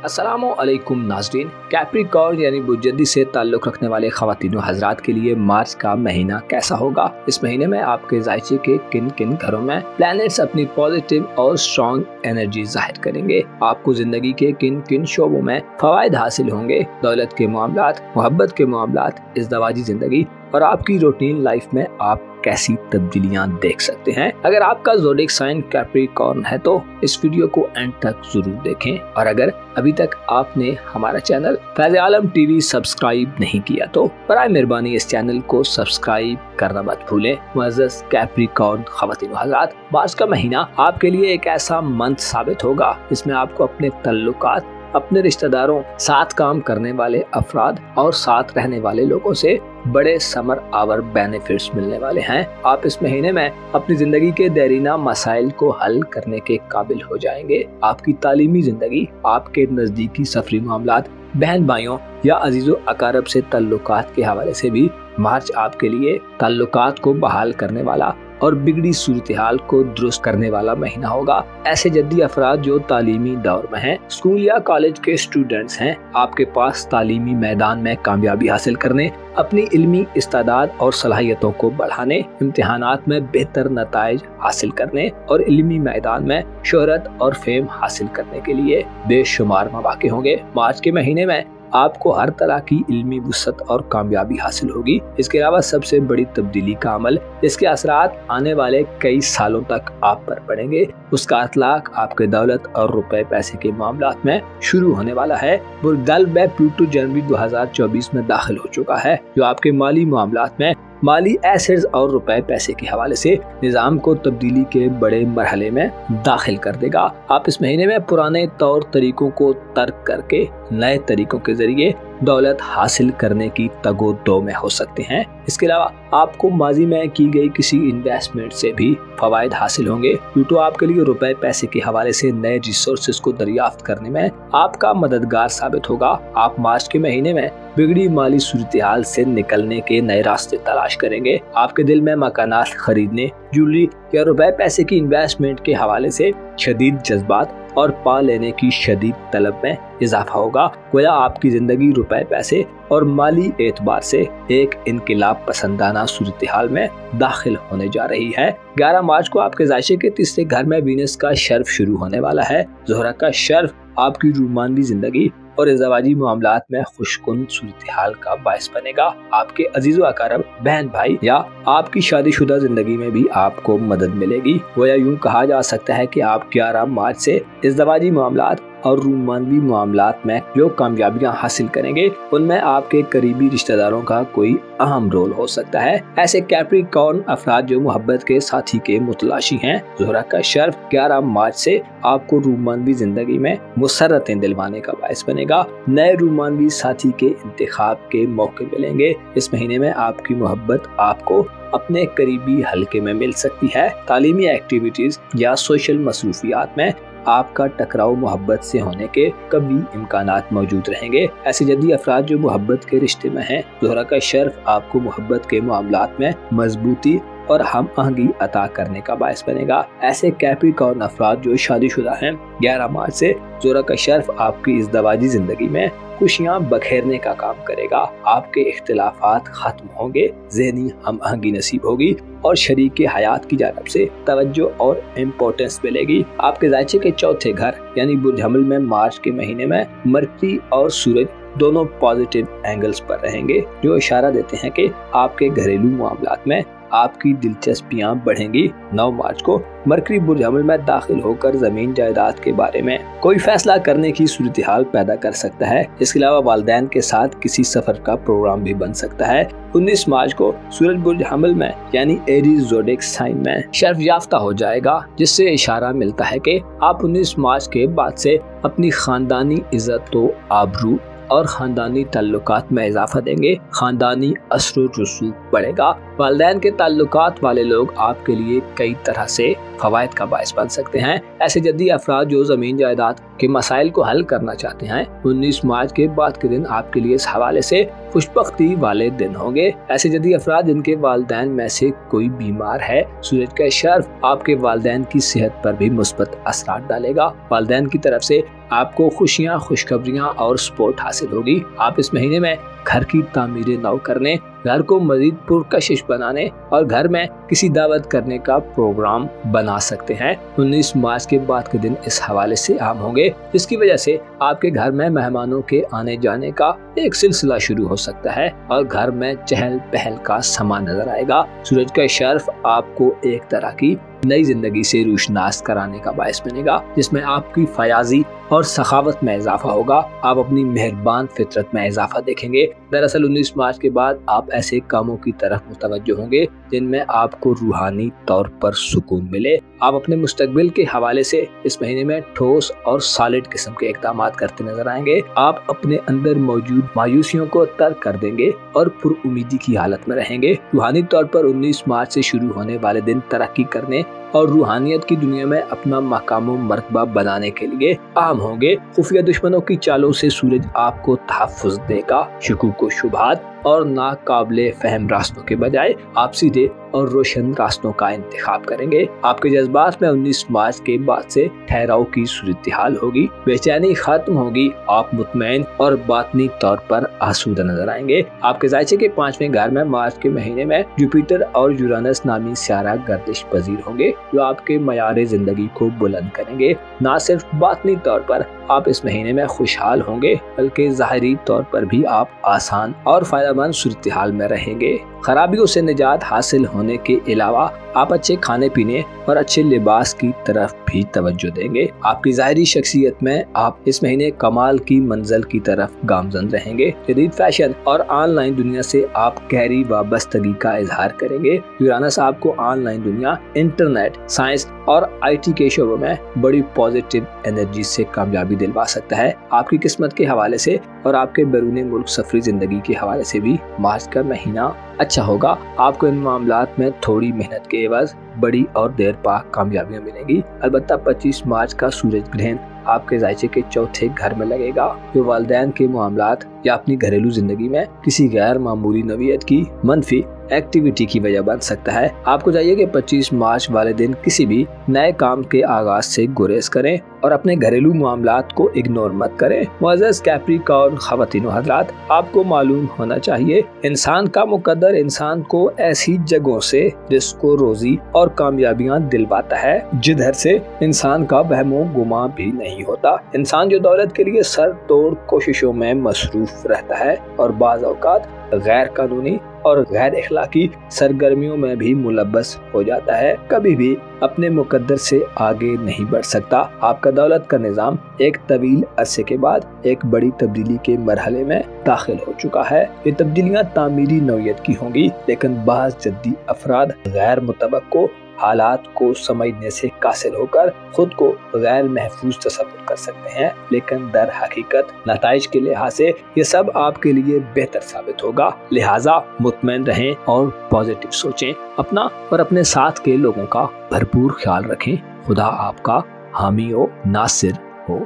अस्सलामुअलैकुम नाज़रीन। कैप्रिकॉर्न यानी बुजद्दी से ताल्लुक़ रखने वाले ख़वातीन व हज़रात के लिए मार्च का महीना कैसा होगा। इस महीने में आपके ज़ायचे के किन किन घरों में प्लैनेट्स अपनी पॉजिटिव और स्ट्रॉन्ग एनर्जी जाहिर करेंगे। आपको ज़िंदगी के किन किन शोबों में फ़वाइद हासिल होंगे। दौलत के मामलात, मोहब्बत के मामलात, इज़्दवाजी ज़िंदगी और आपकी रूटीन लाइफ में आप कैसी तब्दीलियां देख सकते हैं। अगर आपका ज़ोडिएक साइन कैप्रिकॉर्न है तो इस वीडियो को एंड तक जरूर देखें, और अगर अभी तक आपने हमारा चैनल फैज़ आलम टीवी सब्सक्राइब नहीं किया तो बराए मेहरबानी इस चैनल को सब्सक्राइब करना मत भूलें। मुअज़्ज़ज़ कैप्रिकॉर्न ख़वातीन व हज़रात, मार्च का महीना आपके लिए एक ऐसा मंथ साबित होगा इसमें आपको अपने तल्लुकात, अपने रिश्तेदारों, साथ काम करने वाले अफराद और साथ रहने वाले लोगों से बड़े समर आवर बेनिफिट्स मिलने वाले हैं। आप इस महीने में अपनी जिंदगी के देरीना मसाइल को हल करने के काबिल हो जाएंगे। आपकी तालीमी जिंदगी, आपके नजदीकी सफरी मामलात, बहन भाइयों या अजीजों अकारब से तल्लुकात के हवाले से भी मार्च आपके लिए ताल्लुकात को बहाल करने वाला और बिगड़ी सूरत हाल को दुरुस्त करने वाला महीना होगा। ऐसे जद्दी अफराद जो तालीमी दौर में हैं, स्कूल या कॉलेज के स्टूडेंट्स हैं, आपके पास तालीमी मैदान में कामयाबी हासिल करने, अपनी इल्मी इस्तादाद और सलाहियतों को बढ़ाने, इम्तिहानात में बेहतर नताइज हासिल करने और इल्मी मैदान में शोहरत और फेम हासिल करने के लिए बेशुमार मौके होंगे। मार्च के महीने में आपको हर तरह की इल्मी वुसअत और कामयाबी हासिल होगी। इसके अलावा सबसे बड़ी तब्दीली का अमल, इसके असरात आने वाले कई सालों तक आप पर पड़ेंगे, उसका इतलाक आपके दौलत और रुपए पैसे के मामलात में शुरू होने वाला है। बुर्दल में प्लूटो जनवरी 2024 में दाखिल हो चुका है, जो आपके माली मामलात में माली एसेट्स और रुपए पैसे के हवाले से निज़ाम को तब्दीली के बड़े मरहले में दाखिल कर देगा। आप इस महीने में पुराने तौर तरीकों को तर्क करके नए तरीकों के जरिए दौलत हासिल करने की तगो-दो में हो सकते हैं। इसके अलावा आपको माजी में की गई किसी इन्वेस्टमेंट से भी फवायद हासिल होंगे। प्लूटो आपके लिए रुपए पैसे के हवाले से नए रिसोर्सेज को दरियाफ्त करने में आपका मददगार साबित होगा। आप मार्च के महीने में बिगड़ी माली सूरत-ए-हाल से निकलने के नए रास्ते तलाश करेंगे। आपके दिल में मकानात खरीदने, ज्वेलरी या रुपए पैसे की इन्वेस्टमेंट के हवाले से शदीद जज्बात और पा लेने की शदीद तलब में इजाफा होगा। गोया आपकी जिंदगी रुपए पैसे और माली एतबार से एक इनकलाब पसंदाना सूरत हाल में दाखिल होने जा रही है। 11 मार्च को आपके ज़ायचे के तीसरे घर में वीनस का शर्फ शुरू होने वाला है। ज़ोहरा का शर्फ आपकी रूमानवी जिंदगी और इज़्दवाजी मामलात में खुशकुन सूरत हाल का बायस बनेगा। आपके अजीज़ो अकारब, बहन भाई या आपकी शादीशुदा जिंदगी में भी आपको मदद मिलेगी। गोया यूं कहा जा सकता है कि आप 11 मार्च से इज़्दवाजी मामलात और रूमानवी मामलात में जो कामयाबियां हासिल करेंगे उनमें आपके करीबी रिश्तेदारों का कोई अहम रोल हो सकता है। ऐसे कैप्रिकॉर्न अफराद जो मोहब्बत के साथी के मुतलाशी हैं, ज़ोहरा का शर्फ 11 मार्च से आपको रूमानवी जिंदगी में मुसर्रतें दिलवाने का बायस बनेगा। नए रूमानवी साथी के इंतखाब के मौके मिलेंगे। इस महीने में आपकी मोहब्बत आपको अपने करीबी हल्के में मिल सकती है। तालीमी एक्टिविटीज या सोशल मसरूफियात में आपका टकराव मोहब्बत से होने के कभी इम्कानात मौजूद रहेंगे। ऐसे जद्दी अफराद जो मोहब्बत के रिश्ते में हैं, ज़ोहरा का शर्फ आपको मोहब्बत के मामलात में मजबूती और हम आहंगी अता करने का बायस बनेगा। ऐसे कैप्रिकॉर्न अफराद जो शादीशुदा हैं, 11 मार्च से ज़ोहरा का शर्फ आपकी इज़्दवाजी जिंदगी में खुशियां बखेरने का काम करेगा। आपके इख्तिलाफात खत्म होंगे, ज़हनी हम आहंगी नसीब होगी और शरीक हयात की जानिब से तवज्जो और इम्पोर्टेंस मिलेगी। आपके ज़ायचे के चौथे घर यानी बुर्ज हमल में मार्च के महीने में मरकरी और सूरज दोनों पॉजिटिव एंगल्स पर रहेंगे, जो इशारा देते हैं कि आपके घरेलू मामलात में आपकी दिलचस्पियां बढ़ेंगी। 9 मार्च को मरकरी बुर्ज हमल में दाखिल होकर जमीन जायदाद के बारे में कोई फैसला करने की सूरत हाल पैदा कर सकता है। इसके अलावा वालिदैन के साथ किसी सफर का प्रोग्राम भी बन सकता है। 19 मार्च को सूरज बुर्ज हमल में यानी एरीज ज़ोडिएक साइन में शर्फ याफ्ता हो जाएगा, जिससे इशारा मिलता है कि आप 19 मार्च के बाद से अपनी खानदानी इज्जत व आबरू और खानदानी ताल्लुकात में इजाफा देंगे। खानदानी असर रसूख बढ़ेगा वालिदैन के ताल्लुकात वाले लोग आपके लिए कई तरह से फवायद का बायस बन सकते हैं। ऐसे जद्दी अफराद जो ज़मीन जायदाद के मसाइल को हल करना चाहते हैं, 19 मार्च के बाद के दिन आपके लिए इस हवाले से खुशबख्ती वाले दिन होंगे। ऐसे जद्दी अफराद जिनके वालिदैन में से कोई बीमार है, सूरज का शर्फ आपके वालिदैन की सेहत पर भी मुस्बत असर डालेगा। वालिदैन की तरफ से आपको खुशियाँ, खुशखबरियाँ और सपोर्ट हासिल होगी। आप इस महीने में घर की तामीर नौ करने, घर को मजीद पुरकशिश बनाने और घर में किसी दावत करने का प्रोग्राम बना सकते हैं। 19 मार्च के बाद के दिन इस हवाले से आम होंगे, जिसकी वजह से आपके घर में मेहमानों के आने जाने का एक सिलसिला शुरू हो सकता है और घर में चहल पहल का समा नजर आएगा। सूरज का शर्फ आपको एक तरह की नई जिंदगी से रूशनास कराने का बायस बनेगा, जिसमें आपकी फयाजी और सखावत में इजाफा होगा। आप अपनी मेहरबान फितरत में इजाफा देखेंगे। दरअसल 19 मार्च के बाद आप ऐसे कामों की तरफ मुतवज्जो होंगे जिनमें आपको रूहानी तौर पर सुकून मिले। आप अपने मुस्तकबिल के हवाले से इस महीने में ठोस और सॉलिड किस्म के इक़दामात करते नजर आएंगे। आप अपने अंदर मौजूद मायूसियों को तर्क कर देंगे और पुरुमीदी की हालत में रहेंगे। रूहानी तौर पर 19 मार्च से शुरू होने वाले दिन तरक्की करने और रूहानियत की दुनिया में अपना मकाम मर्तबा बनाने के लिए आम होंगे। खुफिया दुश्मनों की चालों से सूरज आपको तहफ़्फ़ुज़ देगा। शुकूक व शुबहात और नाकाबिले फहम रास्तों के बजाय आप सीधे और रोशन रास्तों का इंतखाब करेंगे। आपके जज्बात में 19 मार्च के बाद से ठहराव की सूरत हाल होगी, बेचैनी खत्म होगी। आप मुतमईन और बातनी तौर पर आसूदा नजर आएंगे। आपके जायचे के 5वें घर में मार्च के महीने में जुपिटर और यूरानस नामी सियारा गर्दिश पजीर होंगे, जो आपके मयार जिंदगी को बुलंद करेंगे। न सिर्फ बातनी तौर पर आप इस महीने में खुशहाल होंगे, बल्कि ज़ाहिरी तौर पर भी आप आसान और फायदेमंद सूरत हाल में रहेंगे। खराबियों से निजात हासिल होने के अलावा आप अच्छे खाने पीने और अच्छे लिबास की तरफ भी तवज्जो देंगे। आपकी ज़ाहिरी शख्सियत में आप इस महीने कमाल की मंजिल की तरफ गामजन रहेंगे। जदीद फैशन और ऑनलाइन दुनिया से आप गहरी वाबस्तगी का इजहार करेंगे। यूरानस आपको ऑनलाइन दुनिया, इंटरनेट, साइंस और IT के शोबों में बड़ी पॉजिटिव एनर्जी से कामयाबी दिलवा सकता है। आपकी किस्मत के हवाले से और आपके बैरून मुल्क सफरी जिंदगी के हवाले से भी मार्च का महीना अच्छा होगा। आपको इन मामलात में थोड़ी मेहनत के एवज बड़ी और देर पा कामयाबियां मिलेंगी। अलबत्ता 25 मार्च का सूरज ग्रहण आपके जायचे के 4थे घर में लगेगा, जो वालिदैन के मामलात या अपनी घरेलू जिंदगी में किसी गैर मामूली नौइयत की मनफी एक्टिविटी की वजह बन सकता है। आपको चाहिए कि 25 मार्च वाले दिन किसी भी नए काम के आगाज से गुरेज करें और अपने घरेलू मामलात को इग्नोर मत करें। मुअज़्ज़ज़ कैप्रिकॉर्न ख़वातीनो हज़रात, आपको मालूम होना चाहिए इंसान का मुक़द्दर इंसान को ऐसी जगहों से रिज़्क़, रोज़ी और कामयाबियां दिलवाता है जिधर से इंसान का वहमो गुमा भी नहीं होता। इंसान जो दौलत के लिए सर तोड़ कोशिशों में मसरूफ रहता है और बाज़ औक़ात गैर कानूनी और गैर इखलाकी सरगर्मियों में भी मुलब्बस हो जाता है, कभी भी अपने मुकद्दर से आगे नहीं बढ़ सकता। आपका दौलत का निज़ाम एक तवील अरसे के बाद एक बड़ी तब्दीली के मरहले में दाखिल हो चुका है। ये तब्दीलियां तामीरी नौइयत की होंगी, लेकिन बाज़ जद्दी अफराद गैर मुतवक्को हालात को समझने से कासिर होकर खुद को गैर महफूज तस्वुर कर सकते हैं, लेकिन दर हकीकत नताइज के लिहाज से ये सब आपके लिए बेहतर साबित होगा। लिहाजा मुतमईन रहें और पॉजिटिव सोचें। अपना और अपने साथ के लोगों का भरपूर ख्याल रखें। खुदा आपका हामी हो, नासिर हो।